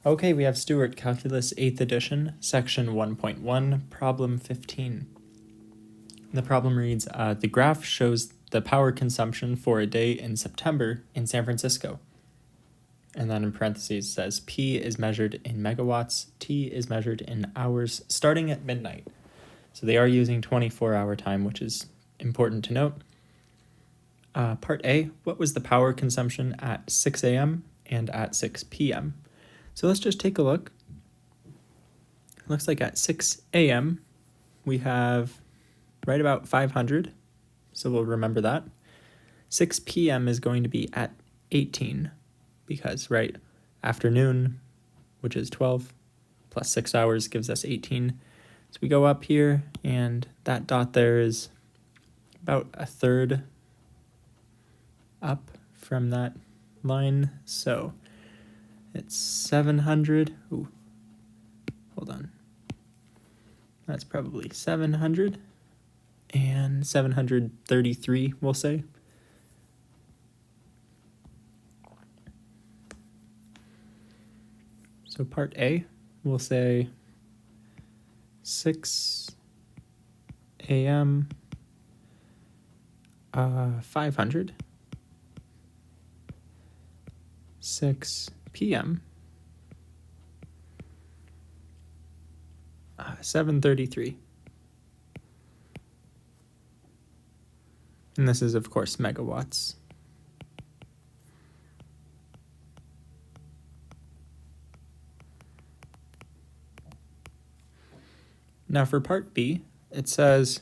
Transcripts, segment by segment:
Okay, we have Stewart, Calculus 8th edition, section 1.1, problem 15. The problem reads, the graph shows the power consumption for a day in September in San Francisco. And then in parentheses says P is measured in megawatts, T is measured in hours starting at midnight. So they are using 24-hour time, which is important to note. Part A, what was the power consumption at 6 a.m. and at 6 p.m.? So let's just take a look. It looks like at 6 a.m. we have right about 500, so we'll remember that. 6 p.m. is going to be at 18, because, right, afternoon, which is 12, plus 6 hours gives us 18. So we go up here, and that dot there is about a third up from that line, so it's 700. Ooh, hold on. That's probably 700 and 733, we'll say. So part A, we'll say 6 a.m. 500. 6 p.m. 733. And this is, of course, megawatts. Now for part B, it says,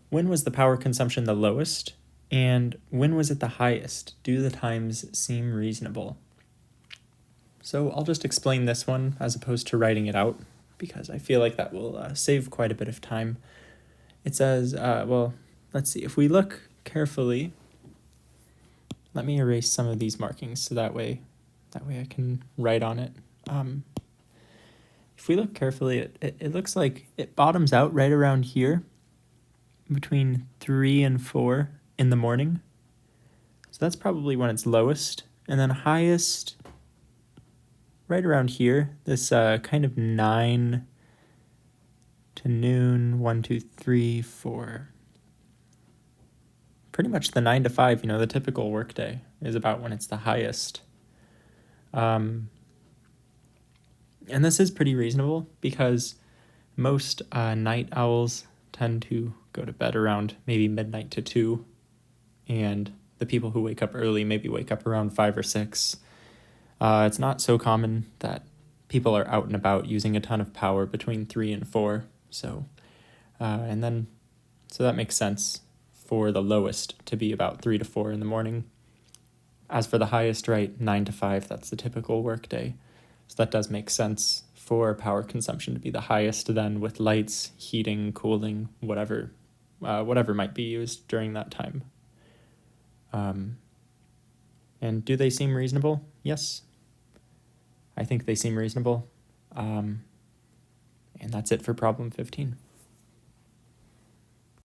when was the power consumption the lowest, and when was it the highest? Do the times seem reasonable? So I'll just explain this one as opposed to writing it out, because I feel like that will save quite a bit of time. It says, well, let's see, if we look carefully, let me erase some of these markings so that way I can write on it. If we look carefully, it looks like it bottoms out right around here between 3 and 4 in the morning. So that's probably when it's lowest. And then highest right around here, this kind of 9 to noon, 1, 2, 3, 4. Pretty much the 9 to 5, the typical workday is about when it's the highest. And this is pretty reasonable because most night owls tend to go to bed around maybe midnight to 2, and the people who wake up early maybe wake up around 5 or 6. It's not so common that people are out and about using a ton of power between 3 and 4, so that makes sense for the lowest to be about 3 to 4 in the morning. As for the highest, right, 9 to 5, that's the typical workday. So that does make sense for power consumption to be the highest then, with lights, heating, cooling, whatever might be used during that time. And do they seem reasonable? Yes. I think they seem reasonable. And that's it for problem 15.